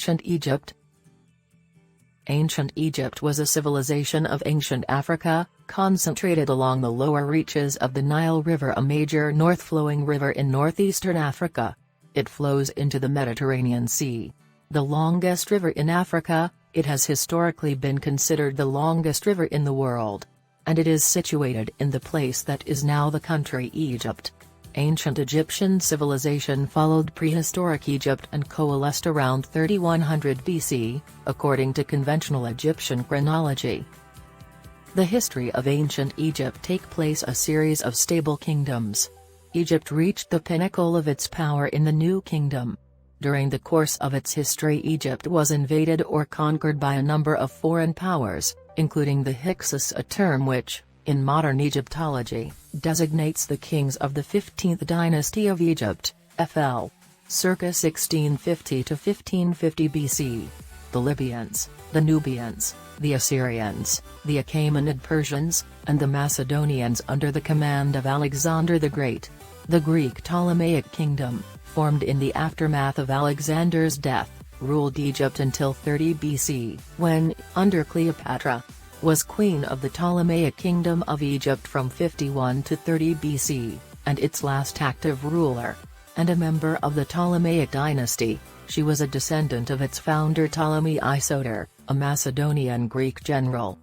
Ancient Egypt. Ancient Egypt was a civilization of ancient Africa, concentrated along the lower reaches of the Nile River, a major north-flowing river in northeastern Africa. It flows into the Mediterranean Sea. The longest river in Africa, it has historically been considered the longest river in the world. And it is situated in the place that is now the country Egypt. Ancient Egyptian civilization followed prehistoric Egypt and coalesced around 3100 BC, according to conventional Egyptian chronology. The history of ancient Egypt takes place a series of stable kingdoms. Egypt reached the pinnacle of its power in the New Kingdom. During the course of its history, Egypt was invaded or conquered by a number of foreign powers, including the Hyksos, a term which, in modern Egyptology, designates the kings of the 15th Dynasty of Egypt, FL. Circa 1650 to 1550 BC. The Libyans, the Nubians, the Assyrians, the Achaemenid Persians, and the Macedonians under the command of Alexander the Great. The Greek Ptolemaic Kingdom, formed in the aftermath of Alexander's death, ruled Egypt until 30 BC, when, under Cleopatra, was queen of the Ptolemaic Kingdom of Egypt from 51 to 30 BC, and its last active ruler. And a member of the Ptolemaic dynasty, she was a descendant of its founder Ptolemy I Soter, a Macedonian Greek general,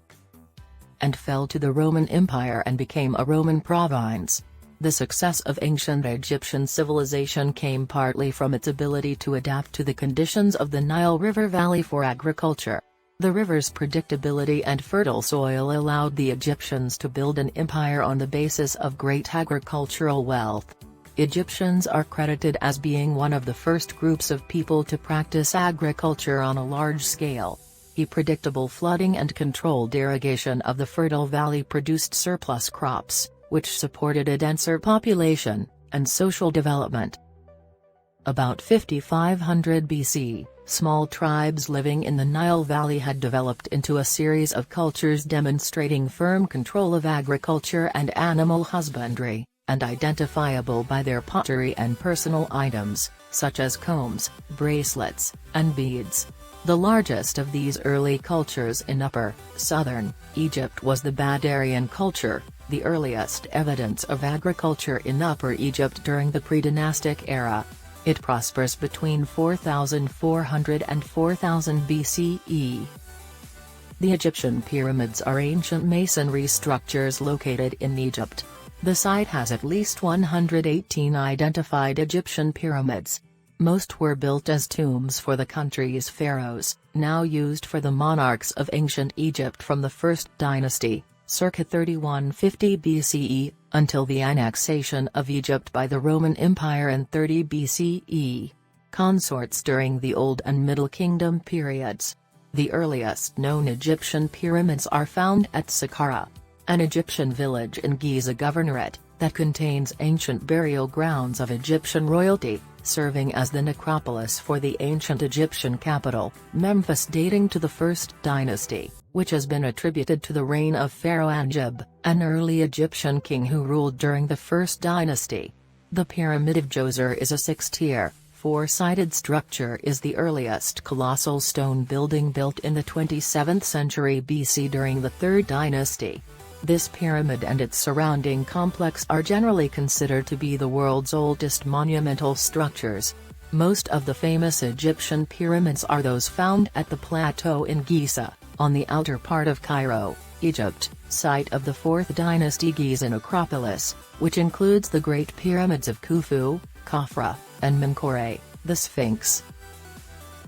and fell to the Roman Empire and became a Roman province. The success of ancient Egyptian civilization came partly from its ability to adapt to the conditions of the Nile River Valley for agriculture. The river's predictability and fertile soil allowed the Egyptians to build an empire on the basis of great agricultural wealth. Egyptians are credited as being one of the first groups of people to practice agriculture on a large scale. Predictable flooding and controlled irrigation of the fertile valley produced surplus crops, which supported a denser population, and social development. About 5500 BC, small tribes living in the Nile Valley had developed into a series of cultures demonstrating firm control of agriculture and animal husbandry, and identifiable by their pottery and personal items, such as combs, bracelets, and beads. The largest of these early cultures in Upper, Southern, Egypt was the Badarian culture, the earliest evidence of agriculture in Upper Egypt during the pre-dynastic era. It prospers between 4400 and 4000 BCE. The Egyptian pyramids are ancient masonry structures located in Egypt. The site has at least 118 identified Egyptian pyramids. Most were built as tombs for the country's pharaohs, now used for the monarchs of ancient Egypt from the First Dynasty, circa 3150 BCE, until the annexation of Egypt by the Roman Empire in 30 BCE. Consorts during the Old and Middle Kingdom periods. The earliest known Egyptian pyramids are found at Saqqara, an Egyptian village in Giza Governorate, that contains ancient burial grounds of Egyptian royalty, serving as the necropolis for the ancient Egyptian capital, Memphis, dating to the First Dynasty, which has been attributed to the reign of Pharaoh Anjib, an early Egyptian king who ruled during the First Dynasty. The Pyramid of Djoser is a six-tier, four-sided structure, is the earliest colossal stone building built in the 27th century BC during the Third Dynasty. This pyramid and its surrounding complex are generally considered to be the world's oldest monumental structures. Most of the famous Egyptian pyramids are those found at the plateau in Giza, on the outer part of Cairo, Egypt, site of the 4th Dynasty Gizan Acropolis, which includes the Great Pyramids of Khufu, Khafra, and Menkaure, the Sphinx.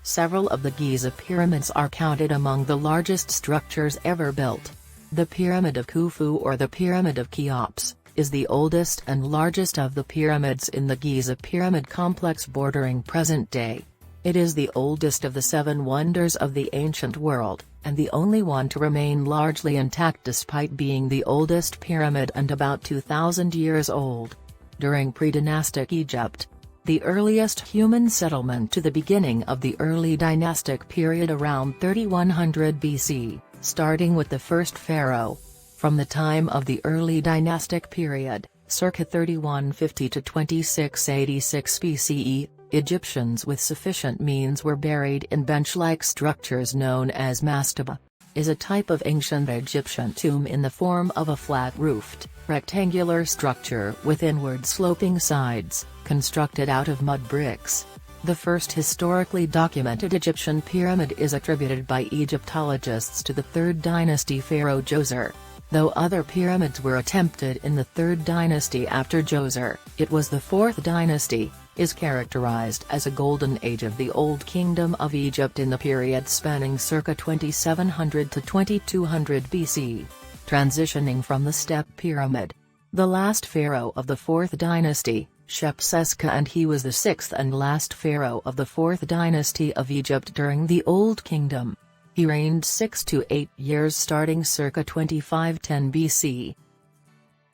Several of the Giza pyramids are counted among the largest structures ever built. The Pyramid of Khufu, or the Pyramid of Cheops, is the oldest and largest of the pyramids in the Giza pyramid complex bordering present day. It is the oldest of the seven wonders of the ancient world, and the only one to remain largely intact despite being the oldest pyramid and about 2,000 years old. During pre-dynastic Egypt, the earliest human settlement to the beginning of the early dynastic period around 3100 BC, starting with the first pharaoh. From the time of the early dynastic period, circa 3150 to 2686 BCE, Egyptians with sufficient means were buried in bench-like structures known as mastaba. Is a type of ancient Egyptian tomb in the form of a flat-roofed, rectangular structure with inward-sloping sides, constructed out of mud bricks. The first historically documented Egyptian pyramid is attributed by Egyptologists to the 3rd dynasty pharaoh Djoser. Though other pyramids were attempted in the 3rd dynasty after Djoser, it was the 4th dynasty, is characterized as a golden age of the Old Kingdom of Egypt in the period spanning circa 2700 to 2200 BC. Transitioning from the step pyramid. The last pharaoh of the 4th dynasty, Shepseska, and he was the 6th and last pharaoh of the 4th dynasty of Egypt during the Old Kingdom. He reigned 6 to 8 years starting circa 2510 BC.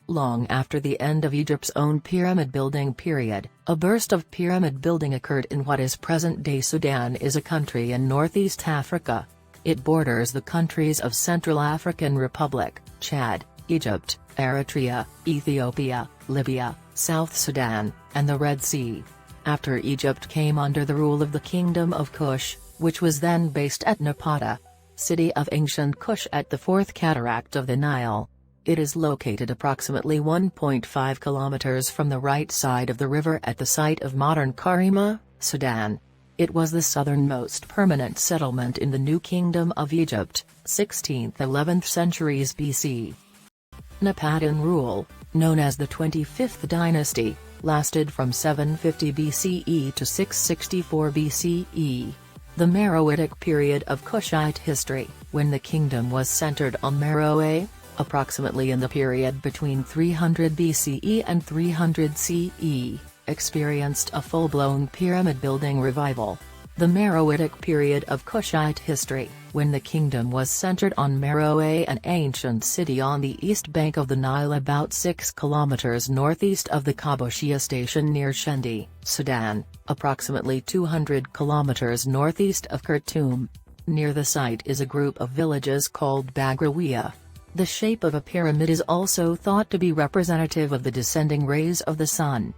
Long after the end of Egypt's own pyramid-building period, a burst of pyramid building occurred in what is present-day Sudan, is a country in northeast Africa. It borders the countries of Central African Republic, Chad, Egypt, Eritrea, Ethiopia, Libya, South Sudan, and the Red Sea. After Egypt came under the rule of the Kingdom of Kush, which was then based at Napata, city of ancient Kush at the 4th cataract of the Nile. It is located approximately 1.5 kilometers from the right side of the river at the site of modern Karima, Sudan. It was the southernmost permanent settlement in the New Kingdom of Egypt, 16th–11th centuries BC. Napatan rule, known as the 25th dynasty, lasted from 750 BCE to 664 BCE. The Meroitic period of Kushite history, when the kingdom was centered on Meroe, approximately in the period between 300 BCE and 300 CE, experienced a full-blown pyramid-building revival. The Meroitic period of Kushite history, when the kingdom was centered on Meroe, an ancient city on the east bank of the Nile about 6 kilometers northeast of the Kabushia station near Shendi, Sudan, approximately 200 kilometers northeast of Khartoum. Near the site is a group of villages called Bagrawiya. The shape of a pyramid is also thought to be representative of the descending rays of the sun.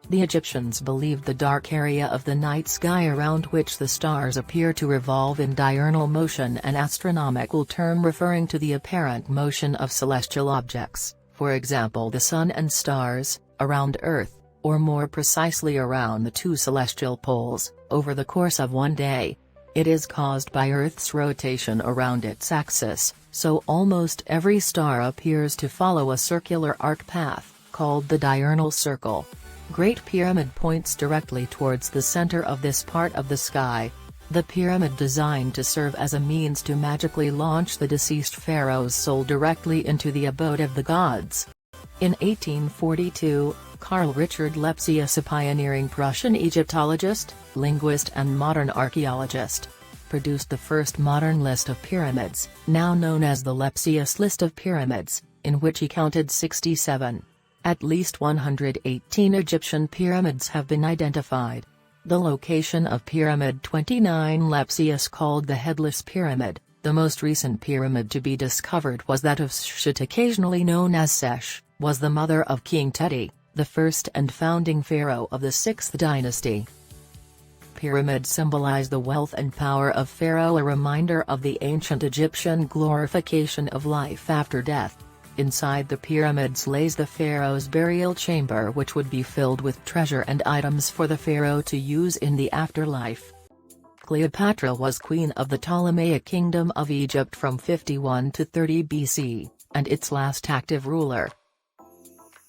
The Egyptians believed the dark area of the night sky around which the stars appear to revolve in diurnal motion, an astronomical term referring to the apparent motion of celestial objects, for example the sun and stars, around Earth, or more precisely around the 2 celestial poles, over the course of one day. It is caused by Earth's rotation around its axis, so almost every star appears to follow a circular arc path, called the diurnal circle. Great Pyramid points directly towards the center of this part of the sky. The pyramid designed to serve as a means to magically launch the deceased pharaoh's soul directly into the abode of the gods. In 1842, Carl Richard Lepsius, a pioneering Prussian Egyptologist, linguist and modern archaeologist, produced the first modern list of pyramids, now known as the Lepsius List of Pyramids, in which he counted 67. At least 118 Egyptian pyramids have been identified. The location of Pyramid 29 Lepsius called the Headless Pyramid. The most recent pyramid to be discovered was that of Shet, occasionally known as Sesh, was the mother of King Teti, the first and founding pharaoh of the 6th dynasty. Pyramids symbolize the wealth and power of pharaoh, a reminder of the ancient Egyptian glorification of life after death. Inside the pyramids lays the pharaoh's burial chamber, which would be filled with treasure and items for the pharaoh to use in the afterlife. Cleopatra was queen of the Ptolemaic Kingdom of Egypt from 51 to 30 BC, and its last active ruler.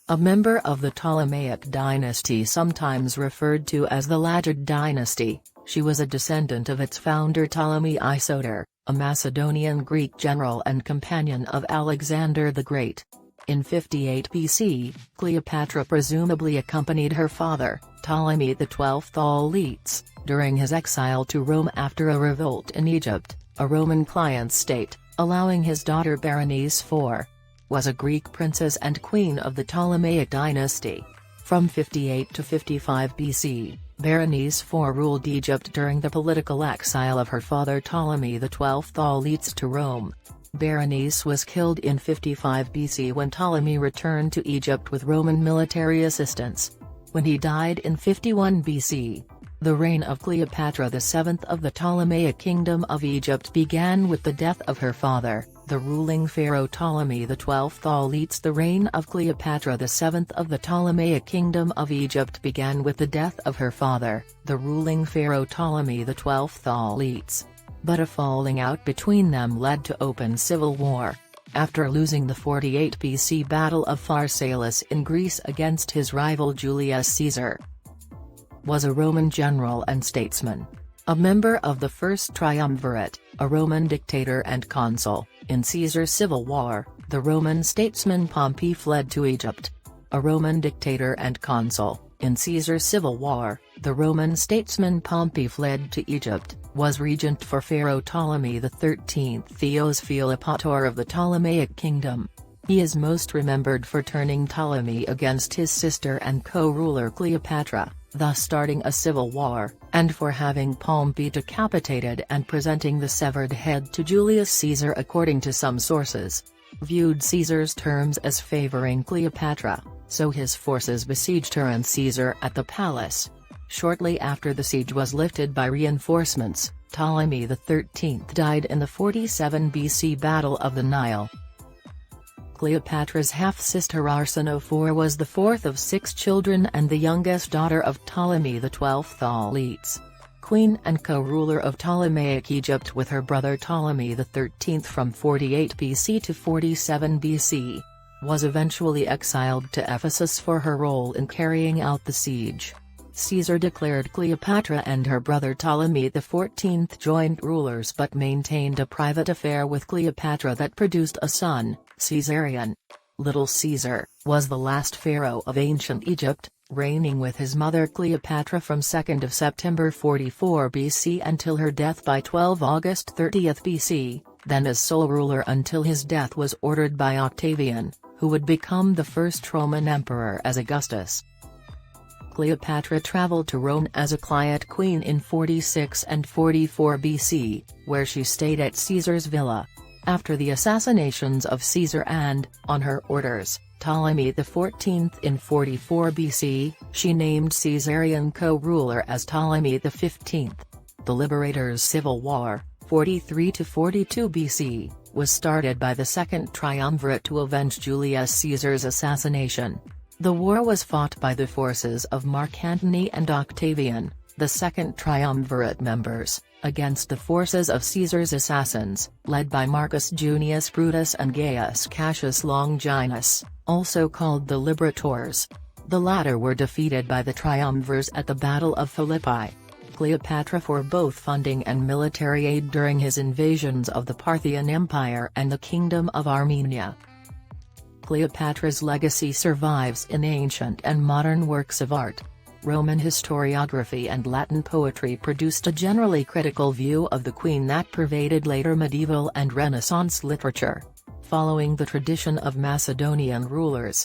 A member of the Ptolemaic dynasty, sometimes referred to as the Lagid dynasty, she was a descendant of its founder Ptolemy I Soter, a Macedonian Greek general and companion of Alexander the Great. In 58 BC, Cleopatra presumably accompanied her father, Ptolemy XII Auletes, during his exile to Rome after a revolt in Egypt, a Roman client state, allowing his daughter Berenice IV. Was a Greek princess and queen of the Ptolemaic dynasty. From 58 to 55 BC, Berenice IV ruled Egypt during the political exile of her father Ptolemy XII Auletes to Rome. Berenice was killed in 55 BC when Ptolemy returned to Egypt with Roman military assistance. when he died in 51 BC. The reign of Cleopatra VII of the Ptolemaic Kingdom of Egypt began with the death of her father, the ruling pharaoh Ptolemy XII Auletes. The reign of Cleopatra VII of the Ptolemaic Kingdom of Egypt began with the death of her father, the ruling pharaoh Ptolemy XII Auletes. But a falling out between them led to open civil war. After losing the 48 BC Battle of Pharsalus in Greece against his rival Julius Caesar, was a Roman general and statesman. A member of the First Triumvirate, a Roman dictator and consul. In Caesar's civil war, the Roman statesman Pompey fled to Egypt. A Roman dictator and consul. In Caesar's civil war, the Roman statesman Pompey fled to Egypt, was regent for Pharaoh Ptolemy XIII Theos Philopator of the Ptolemaic Kingdom. He is most remembered for turning Ptolemy against his sister and co-ruler Cleopatra, thus starting a civil war, and for having Pompey decapitated and presenting the severed head to Julius Caesar. According to some sources, viewed Caesar's terms as favoring Cleopatra, so his forces besieged her and Caesar at the palace. Shortly after the siege was lifted by reinforcements, Ptolemy XIII died in the 47 BC Battle of the Nile. Cleopatra's half-sister Arsinoe was the fourth of 6 children and the youngest daughter of Ptolemy XII Auletes, queen and co-ruler of Ptolemaic Egypt with her brother Ptolemy XIII from 48 BC to 47 BC. Was eventually exiled to Ephesus for her role in carrying out the siege. Caesar declared Cleopatra and her brother Ptolemy XIV joint rulers but maintained a private affair with Cleopatra that produced a son, Caesarion. Little Caesar was the last pharaoh of ancient Egypt, reigning with his mother Cleopatra from 2nd of September 44 BC until her death by 12 August 30 BC, then as sole ruler until his death was ordered by Octavian, who would become the first Roman emperor as Augustus. Cleopatra traveled to Rome as a client queen in 46 and 44 BC, where she stayed at Caesar's villa. After the assassinations of Caesar and, on her orders, Ptolemy XIV in 44 BC, she named Caesarion co-ruler as Ptolemy XV. The Liberators' Civil War, 43 to 42 BC, was started by the Second Triumvirate to avenge Julius Caesar's assassination. The war was fought by the forces of Mark Antony and Octavian, the Second Triumvirate members, against the forces of Caesar's assassins, led by Marcus Junius Brutus and Gaius Cassius Longinus, also called the Liberators. The latter were defeated by the triumvirs at the Battle of Philippi. Cleopatra for both funding and military aid during his invasions of the Parthian Empire and the Kingdom of Armenia. Cleopatra's legacy survives in ancient and modern works of art. Roman historiography and Latin poetry produced a generally critical view of the queen that pervaded later medieval and Renaissance literature. Following the tradition of Macedonian rulers,